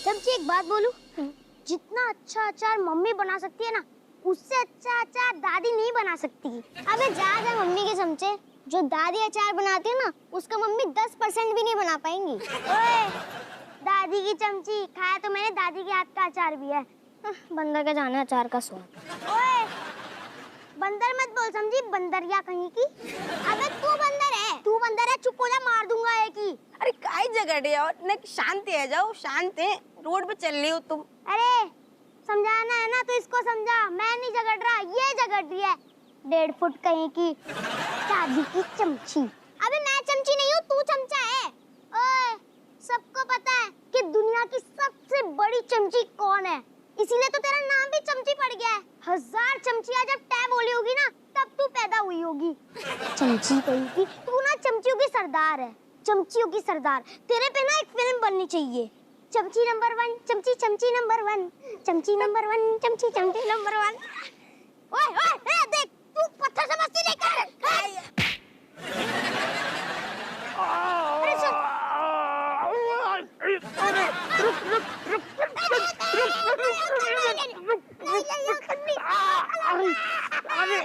चमची एक बात बोलूं, जितना अच्छा अचार मम्मी बना सकती है ना, उससे अच्छा अचार दादी नहीं बना सकती। अबे जा मम्मी के चमचे, जो दादी अचार बनाती है ना, उसका मम्मी 10% भी नहीं बना पाएंगी। ओए, दादी की चमची खाया तो मैंने, दादी के हाथ का अचार भी है। बंदर का जाने अचार का स्वाद। ओए, बंदर मत बोल समझी, बंदरिया कहीं की। अबे तू बंदर है, चुप हो जा, मार दूंगा एक ही। अरे काय झगड़े और न, शांत है जाओ, शांत है, रोड पे चल रही हो तुम। अरे समझाना है ना तो इसको समझा, मैं नहीं झगड़ रहा, ये झगड़ रही है। 1.5 फुट कहीं की दादी की चमची। अबे मैं चमची नहीं हूँ, तू चमचा है। ओए, सबको पता है कि दुनिया की सबसे बड़ी चमची कौन है, इसीलिए तो तेरा नाम भी चमची पड़ गया है। 1000 चमचियाँ जब टैब बोली होगी ना, तब तू पैदा हुई होगी। चमची कहीं की, तू ना चमचियों की सरदार है, चमचियों की सरदार। तेरे पे ना एक फिल्म बननी चाहिए, चमची नंबर 1, चमची नंबर 1, चमची नंबर 1, चमची नंबर 1। ओए ओए, देख तू पत्थर से मस्ती नहीं कर। अरे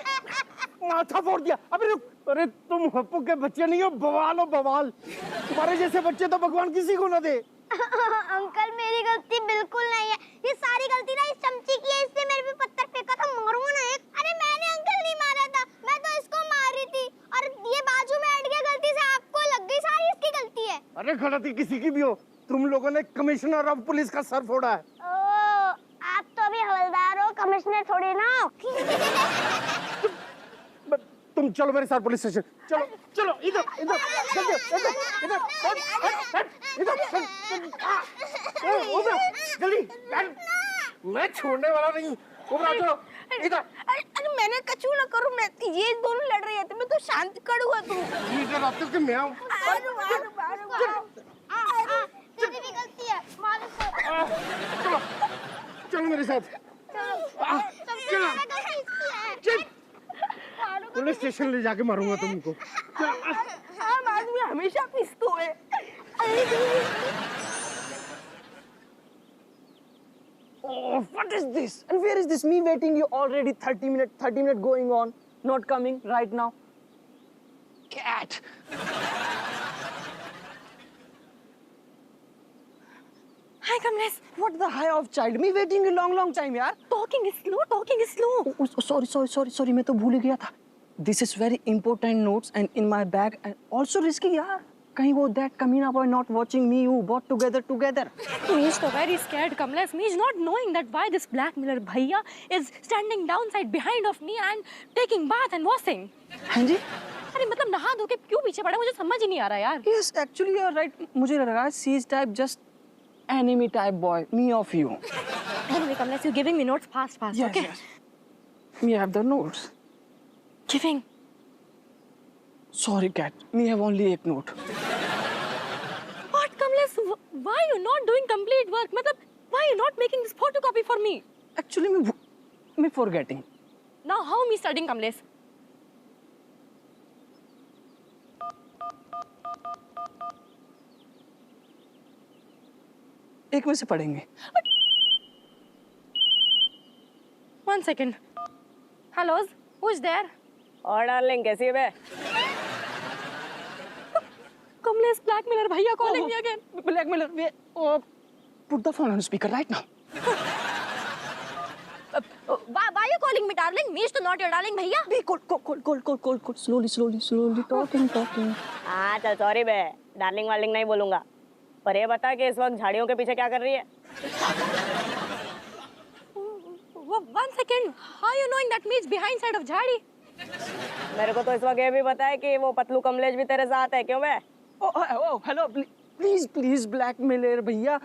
माथा फोड़ दिया। अबे रुक, अरे तुम हप्पू के बच्चे नहीं हो, बवाल हो बवाल। तुम्हारे जैसे बच्चे तो भगवान किसी को ना दे। अंकल मेरी गलती बिल्कुल नहीं है, ये सारी गलती ना इस चमची की है, इसने मेरे पे पत्थर फेंका था, मारूंगा ना एक। अरे मैंने अंकल नहीं मारा था, मैं तो इसको मार रही थी, और ये बाजू में अड़ गया, गलती से आपको लग गई, सारी इसकी गलती है। अरे गलती किसी की भी हो, तुम लोगों ने कमिश्नर ऑफ पुलिस का सर फोड़ा है। ओ, आप तो अभी हवलदार हो, कमिश्नर थोड़ी ना हो। तुम चलो मेरे साथ पुलिस स्टेशन, चलो चलो, इधर इधर इधर जल्दी, मैं छोड़ने वाला नहीं हूँ। चलो इधर। अरे मैंने कछु ना करूँ, मैं ये दोनों लड़ रहे थे, मैं तो शांत खड़ा हुआ तू। इधर आते कि मैं आऊँ। तेरी भी गलती है, मार इसको। चलो चलो मेरे साथ, चल पुलिस स्टेशन ले जाके मारूंगा तुमको। हम आदमी हमेशा पिसतो है। Oh, what is this? And where is this? Me waiting you already 30 minutes going on, not coming right now. Cat. Hi Kamlesh. What the high of child? Me waiting a long time, यार. Talking is slow. Oh, sorry, मैं तो भूल गया था. This is very important notes and in my bag and also risky, यार. कहीं वो that Kamina boy not watching me, you both together. Me is so very scared, Kamlesh. Me is not knowing that why this blackmailer bhaiya is standing downside behind of me and taking bath and washing. हाँ जी? अरे मतलब नहा धो के क्यों पीछे पड़ा, मुझे समझ ही नहीं आ रहा यार। Yes, actually you're right. मुझे लगा she is type just enemy type boy, me of you. Anyway, Kamlesh, you're giving me notes fast, Yes, okay? yes. Me have the notes. Giving. Sorry, cat. Me have only एक note. What, Kamlesh? Why you not doing complete work? मतलब why you not making this photocopy for me? Actually, me forgetting. Now how me studying, Kamlesh? एक में से पढ़ेंगे. One second. Hello, who's there? और darling कैसी है बे? Kamlesh, blackmailer bhaiya calling me again. Blackmailer, put the phone on speaker right now. Why you calling me darling? Me is to not your darling bhaiya. Be cool. Slowly. Talking. हाँ चल sorry बे, darling वार्लिंग नहीं बोलूँगा, पर ये बता कि इस वक्त झाड़ियों के पीछे क्या कर रही है? One second. How you knowing that me is behind side of झाड़ी? मेरे को तो इस वक्त ये भी पता है कि वो पतलू कमलेश भी तेरे साथ है, क्यों बे? Oh, hello. Please, blackmailer भैया.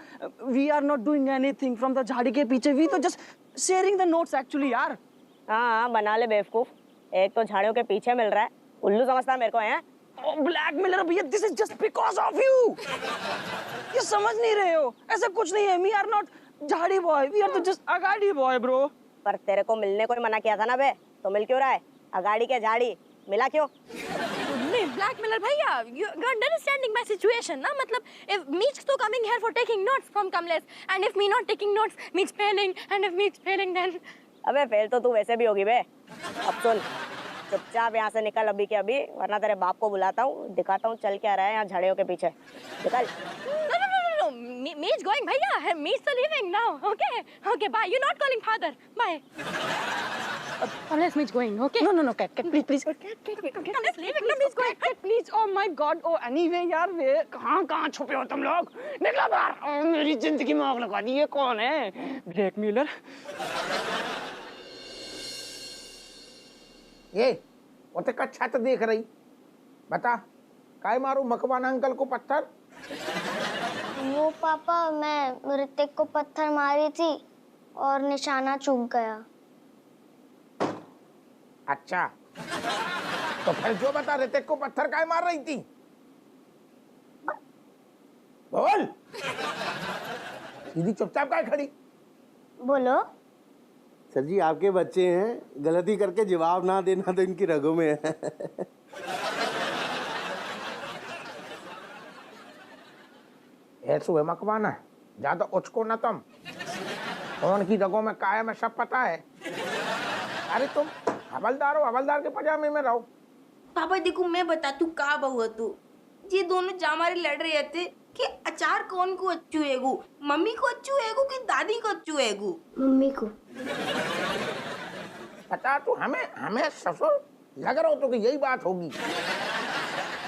We are not doing anything from the झाड़ी के पीछे. We तो just sharing the notes actually यार. हाँ बना ले बेवकूफ, एक तो झाड़ियों के पीछे मिल रहा है, उल्लू समझता है मेरे को है? Oh, blackmailer भैया, this is just because of you. ये समझ नहीं रहे हो, ऐसा कुछ नहीं है. We are not झाड़ी boy, we are just अगाड़ी boy bro. पर तेरे को मिलने को ही मना किया था ना बे, तो मिल क्यों रहा है? अगाड़ी के झाड़ी मिला क्यों? blackmailer भैया, you're understanding my situation ना, मतलब if Meech तो coming here for taking notes from Kamlesh, and if me not taking notes, Meech failing, and if Meech failing then. अबे फेल तो तू वैसे भी होगी बे। अब सुन, चुपचाप यहाँ से निकल अभी के अभी, वरना तेरे बाप को बुलाता हूँ, दिखाता हूँ चल क्या रहा है यहाँ झाड़ियों के पीछे। निकल। No, Meech going भैया, Meech तो leaving now, okay? Okay, bye. You're not calling father. Bye. Kamlesh, Meech going, okay? No, cat, please. Kamlesh leaving, no, Meech going. Cat, please. Oh my God. Oh, anyway, यार वे कहाँ छुपे हो तुम लोग? निकलो बाहर। मेरी जिंदगी में आग लगा दी। ये कौन है? ब्लैकमेलर। ये वो तो कच्छा तो देख रही, बता काय मारू मकवाना अंकल को पत्थर? वो पापा, मैं ऋतिक को पत्थर मारी थी और निशाना चूक गया। अच्छा, तो फिर जो बता, ऋतिक को पत्थर काय मार रही थी? बोल। सीधी चुपचाप काय खड़ी? बोलो। सर जी आपके बच्चे हैं, गलती करके जवाब ना देना तो इनकी रगों में है। ऐसू है मकवाना, ज्यादा उचको ना तुम। कौन की रगों में का है मैं सब पता है। अरे तुम हवलदार हो, हवलदार के पजामे में रहो। पापा देखो मैं बता तू का बहुआ तू, ये दोनों जामारे लड़ रहे थे कि अचार कौन को अच्छू हैगू, मम्मी को अच्छू हैगू कि दादी को अच्छू हैगू? मम्मी को। पता तू हमें ससुर लग रहा हो तो कि यही बात होगी।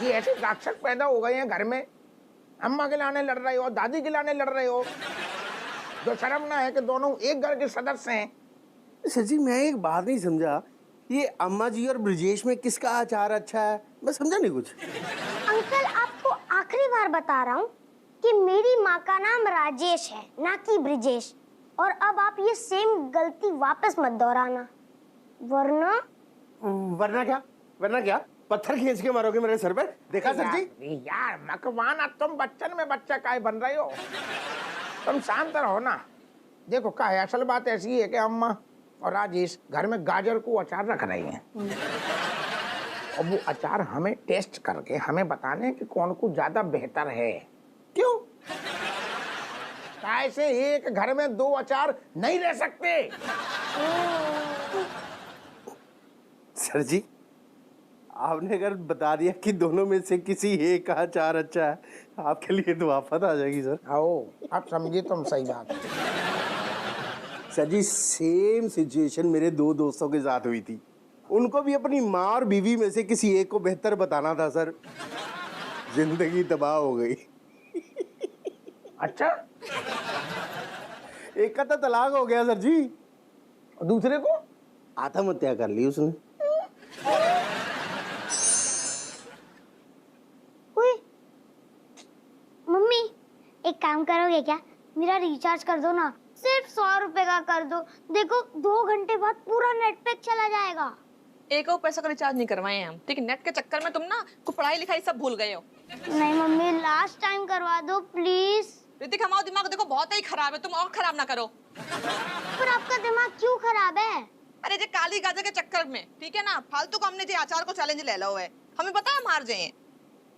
ये ऐसे राक्षस पैदा हो गए हैं घर में, अम्मा के लाने लड़ रहे हो, दादी के लाने लड़ रहे हो, जो शर्म ना है कि दोनों एक घर के सदस्य हैं। सर जी मैं एक बात नहीं समझा, ये अम्मा जी और ब्रिजेश में किसका अचार अच्छा है? मैं समझा नहीं कुछ। अंकल आपको आखिरी बार बता रहा हूँ कि मेरी माँ का नाम राजेश है, ना कि ब्रिजेश। और अब आप ये सेम गलती वापस मत दोहराना, वरना क्या पत्थर खींच के मारोगे मेरे सर पे? देखा सर जी? यार मकवाना, तुम बच्चन में बच्चा काय बन रहे हो? तुम शांत रहो ना। देखो क्या है, असल बात ऐसी है कि अम्मा और राजेश घर में गाजर को अचार रख रही हैं। और वो अचार हमें टेस्ट करके हमें बताने कि कौन को ज्यादा बेहतर है। क्यों? ऐसे एक घर में दो अचार नहीं रह सकते। सर जी आपने अगर बता दिया कि दोनों में से किसी एक का अचार अच्छा है, आपके लिए तो आफत आ जाएगी सर। आओ आप समझे तुम सही बात। सर जी सेम सिचुएशन मेरे दो दोस्तों के साथ हुई थी, उनको भी अपनी माँ और बीवी में से किसी एक को बेहतर बताना था सर, जिंदगी तबाह हो गई। अच्छा, एक का तो तलाक हो गया सर जी, और दूसरे को आत्महत्या कर ली उसने। मम्मी एक काम करोगे क्या, मेरा रिचार्ज कर दो ना, सिर्फ 100 रुपए का कर दो। देखो 2 घंटे बाद पूरा नेट पैक चला जाएगा। एक और पैसा का रिचार्ज नहीं करवाए हैं हम, ठीक है? नेट के चक्कर में तुम ना को पढ़ाई लिखाई सब भूल गए हो। नहीं मम्मी, लास्ट टाइम करवा दो प्लीज। ऋतिक हमारा दिमाग देखो बहुत ही खराब है, तुम और खराब ना करो। पर आपका दिमाग क्यों खराब है? अरे जे काली गाजर के चक्कर में, ठीक है ना, फालतू को हमने जे आचार को चैलेंज ले लो है, हमें पता है हम हार जाए।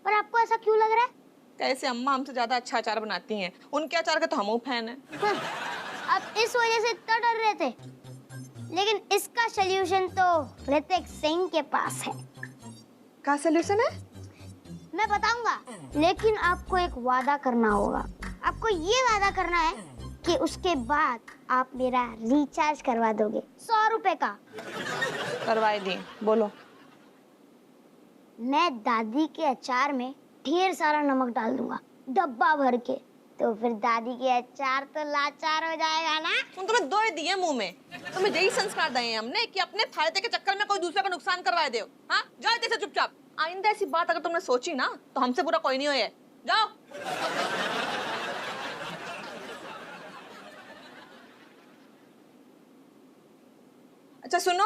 पर आपको ऐसा क्यों लग रहा है? कैसे अम्मा हमसे ज्यादा अच्छा अचार बनाती हैं, उनके अचार के तो हम फैन है। आप इस वजह से इतना डर रहे थे, लेकिन इसका सलूशन तो ऋतिक सिंह के पास है। क्या सलूशन है? मैं बताऊंगा, लेकिन आपको एक वादा करना होगा। आपको ये वादा करना है कि उसके बाद आप मेरा रिचार्ज करवा दोगे 100 रुपए का। करवाए दी, बोलो। मैं दादी के अचार में ढेर सारा नमक डाल दूंगा, डब्बा भर के, तो फिर दादी के अचार तो लाचार हो जाएगा ना। तुम तुम्हें दो ही दिए मुंह में, तुम्हें यही संस्कार दिए हमने कि अपने फायदे के चक्कर में कोई दूसरे का नुकसान करवाए दो। हाँ जाओ इधर से चुपचाप। आइंदा ऐसी बात अगर तुमने सोची ना तो हमसे बुरा कोई नहीं हो। जाओ। अच्छा सुनो,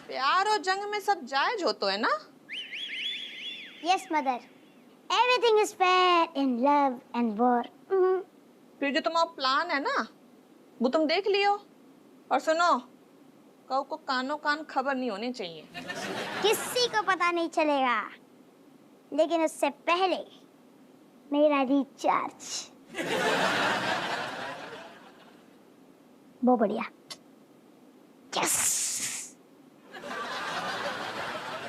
प्यार और जंग में सब जायज हो तो है ना? Yes mother, everything is fair in love and war. फिर जो तुम्हारा प्लान है ना वो तुम देख लियो, और सुनो कहो को कानो कान खबर नहीं होनी चाहिए। किसी को पता नहीं चलेगा, लेकिन उससे पहले मेरा रिचार्ज। बहुत बढ़िया। यस।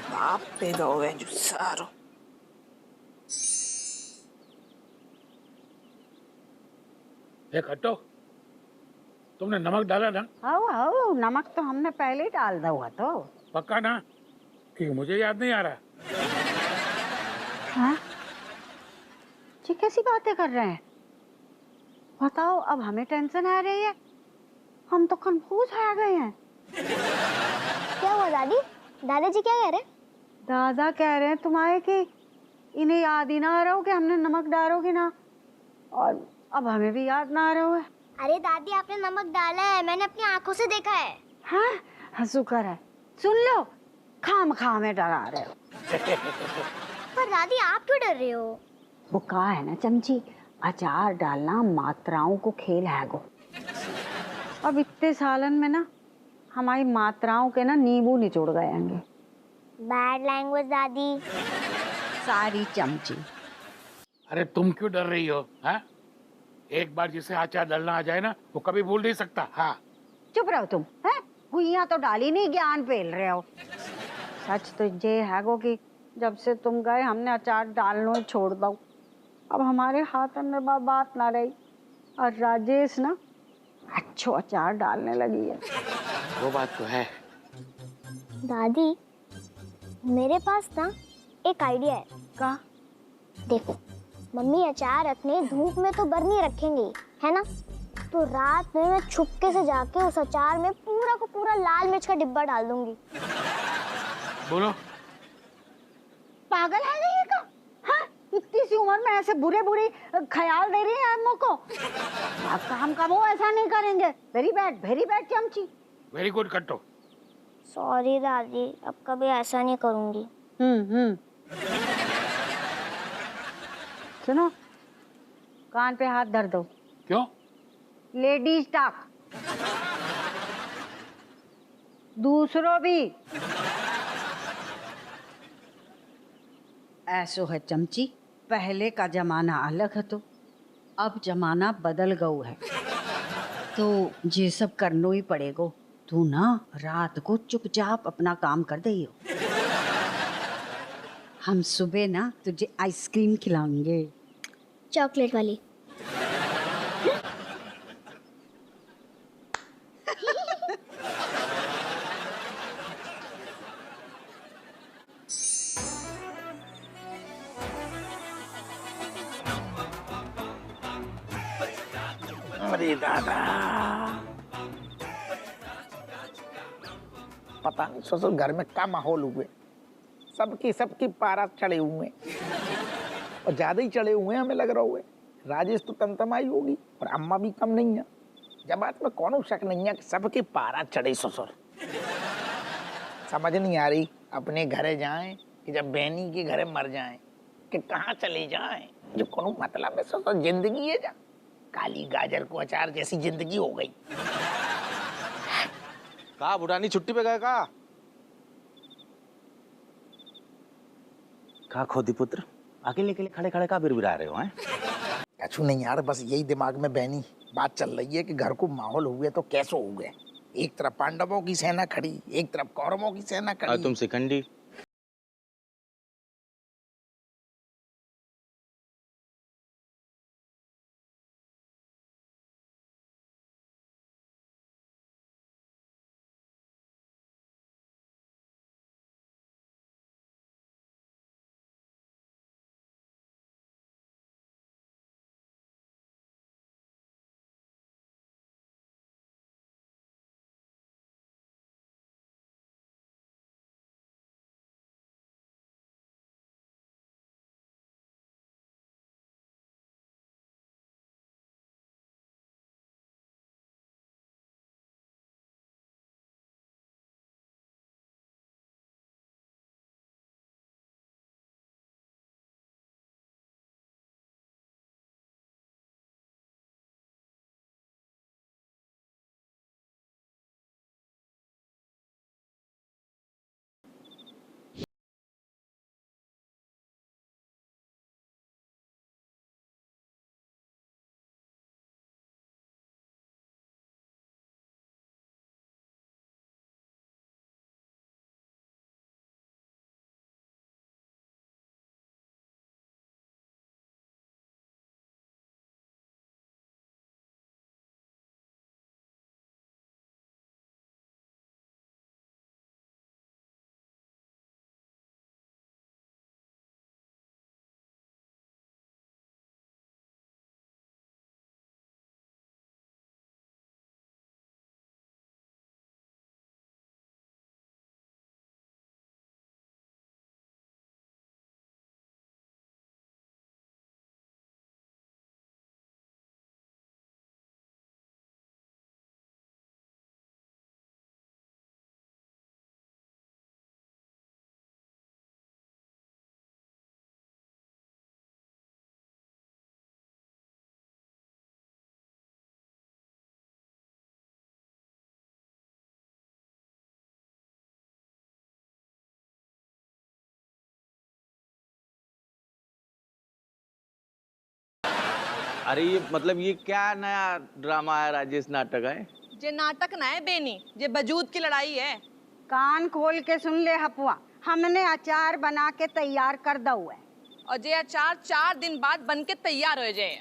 बाप पे दोगे जो सारो। एक हटो, तुमने नमक डाला ना? आओ आओ, नमक तो हमने पहले ही डाल दिया हुआ तो। पक्का ना? ठीक, मुझे याद नहीं आ रहा। हाँ? जी कैसी बातें कर रहे हैं? बताओ, अब हमें टेंशन आ रही है, हम तो कंफ्यूज आ गए हैं। क्या हुआ दादी? दादाजी क्या कह रहे हैं? दादा कह रहे हैं तुम्हारे कि इन्हें याद ही ना आ रहा हो कि हमने नमक डालोगे ना, और अब हमें भी याद ना आ रहा हो है। अरे दादी, आपने नमक डाला है, मैंने अपनी आंखों से देखा है। हाँ, शुक्र है। सुन लो, खाम में डरा रहे हो। पर दादी, आप क्यों डर रहे हो? वो कहा है ना चमची, अचार डालना मात्राओं को खेल है गो। अब इतने सालन में ना हमारी मात्राओं के ना नींबू निचोड़ गए होंगे। बैड लैंग्वेज दादी। सारी चमची। अरे तुम क्यों डर रही हो? हाँ? एक बार जिसे अचार डालना आ जाए ना, वो कभी भूल नहीं सकता। हाँ, चुप रहो तुम, हैं? गुइयां तो डाली नहीं, ज्ञान पेल रहे हो। सच तो ये है गो कि जब से तुम गए हमने अचार डालना ही छोड़ दो। अब हमारे हाथ में बात ना रही, और राजेश ना अच्छो अचार डालने लगी है। वो बात तो है। दादी, मेरे पास ना एक आइडिया है। का? देखो, मम्मी अचार अपने धूप में तो बरनी रखेंगे, है ना? तो रात में मैं छुपके से जाके उस अचार में पूरा को पूरा लाल मिर्च का डिब्बा डाल दूंगी। बोलो। पागल है ये का? हाँ? इतनी सी उम्र में ऐसे बुरे ख्याल दे रही है हमको। आपका हम कब वो ऐसा नहीं करेंगे। वेरी बैड चमची। वेरी गुड कट्टो। सॉरी दादी, अब कभी ऐसा नहीं करूंगी। सुनो, कान पे हाथ धर दो। क्यों? Ladies talk. दूसरों भी ऐसो है चमची, पहले का जमाना अलग है तो अब जमाना बदल गयो है, तो ये सब करनो ही पड़ेगो। तू ना रात को चुपचाप अपना काम कर दइयो। हम सुबह ना तुझे आइसक्रीम खिलाएंगे, चॉकलेट वाली। अरे दादा, पता नहीं ससुर घर में क्या माहौल हुए। सबकी पारा चढ़े हुए और ज्यादा ही चढ़े हुए हैं, हमें लग रहा हुए। राजेश तो तमतमाई होगी और अम्मा भी कम नहीं है। जब बात में कौन शक नहीं है कि सबके पारा चढ़े ससुर। समझ नहीं आ रही अपने घरे जाएं कि जब बहनी के घरे मर जाएं कि कहाँ चले जाएं। जो कोनो मतलब है ससुर, जिंदगी है जा काली गाजर को अचार जैसी जिंदगी हो गई। कहा बुढ़ानी छुट्टी पे गए? कहा खोदी पुत्र, अकेले खड़े का बिरबिरा रहे हो हैं? कछु नहीं यार, बस यही दिमाग में बहनी बात चल रही है कि घर को माहौल हुए तो कैसे हो गए। एक तरफ पांडवों की सेना खड़ी, एक तरफ कौरवों की सेना खड़ी। तुम शिखंडी अरे ये मतलब ये क्या नया ड्रामा है राजेश, नाटक है? जे नाटक ना है बेनी, जे वजूद की लड़ाई है। कान खोल के सुन ले हपुआ, हमने अचार बना के तैयार कर दो है। और जे अचार 4 दिन बाद बन के तैयार हो जाए,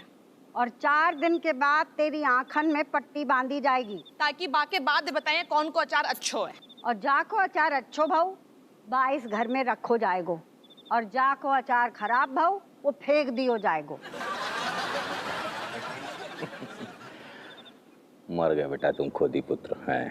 और 4 दिन के बाद तेरी आंखन में पट्टी बांधी जाएगी, ताकि बाके बाद बताएं कौन को अचार अच्छो है। और जाको अचार अच्छो भाऊ 22 घर में रखो जाएगो, और जाको अचार खराब भाऊ वो फेंक दियो जाएगो। मर गए बेटा तुम खोदी पुत्र हैं।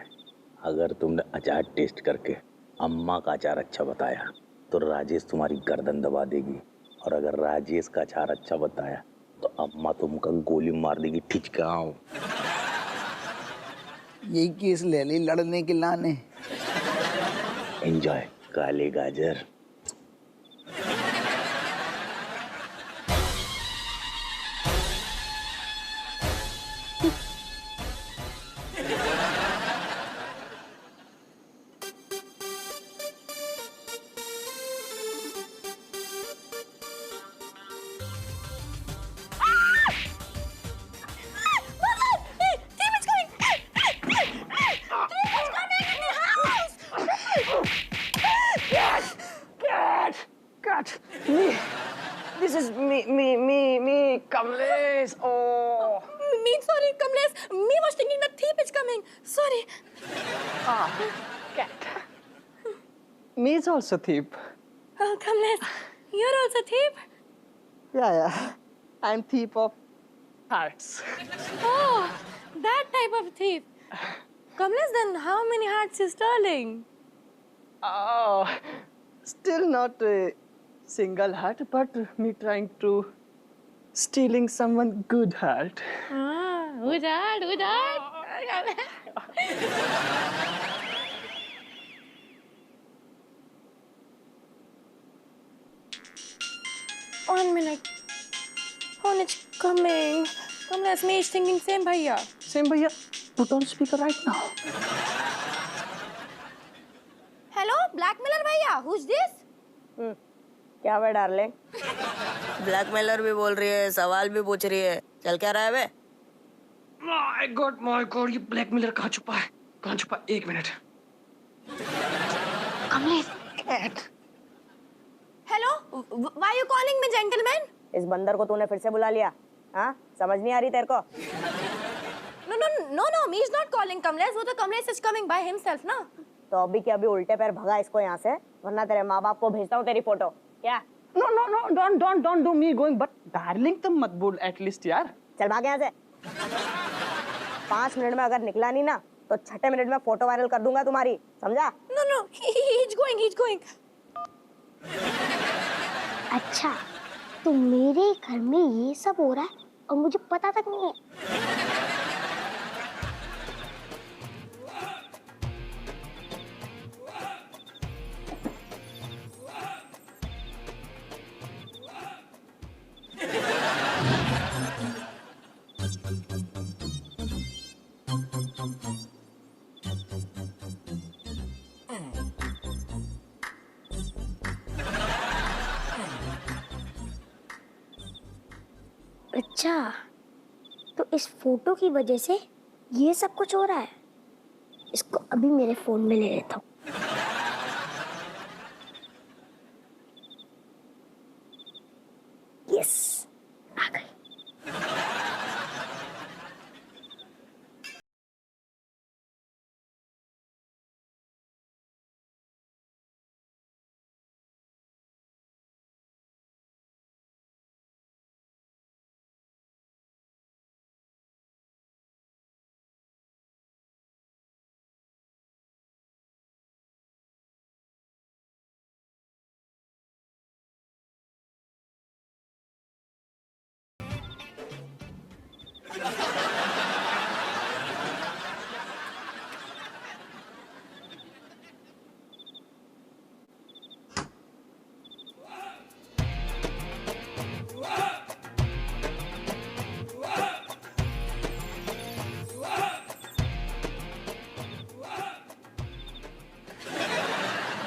अगर तुमने अचार टेस्ट करके अम्मा का अचार अच्छा बताया तो राजेश तुम्हारी गर्दन दबा देगी, और अगर राजेश का अचार अच्छा बताया तो अम्मा तुमका गोली मार देगी ठिचकाओ। यही केस ले ली लड़ने के लाने। एंजॉय काले गाजर। This is me, Kamlesh. Oh. Me, sorry, Kamlesh. Me was thinking the thief is coming. Sorry. Cat. Me is also thief. Oh, Kamlesh, you're also thief? Yeah. I'm thief of hearts. Oh, that type of thief. Kamlesh, then how many hearts is stealing? Oh, still not a single heart, but me trying to stealing someone good heart. Good heart, good heart. 1 minute. Phone is coming. Kamlesh, me is thinking same bhaiya. Same bhaiya, put on speaker right now. Hello, blackmailer bhaiya. Who's this? क्या बे darling, blackmailer भी बोल रही है, सवाल भी पूछ रही है, चल क्या रहा है बे? My God, ये blackmailer कहाँ छुपा है? कहाँ छुपा? 1 minute. Kamlesh. Cat. Hello, why are you calling me gentleman? इस बंदर को तूने फिर से बुला लिया, हाँ? समझ नहीं आ रही तेरे को? No, me is not calling Kamlesh. वो तो Kamlesh is coming by himself ना. तो अभी के अभी उल्टे पैर भगा इसको यहाँ से, वरना तेरे माँ बाप को भेजता हूँ तेरी फोटो। क्या? No, don't do me going. But darling, तुम मत बोल at least यार. चल भाग यहाँ से। 5 मिनट में अगर निकला नहीं ना, तो 6 मिनट में फोटो वायरल कर दूंगा तुम्हारी, समझा? No, he's going. अच्छा, तो मेरे घर में ये सब हो रहा है और मुझे पता तक नहीं है। अच्छा, तो इस फोटो की वजह से ये सब कुछ हो रहा है। इसको अभी मेरे फोन में ले लेता हूँ। यस, आ गई।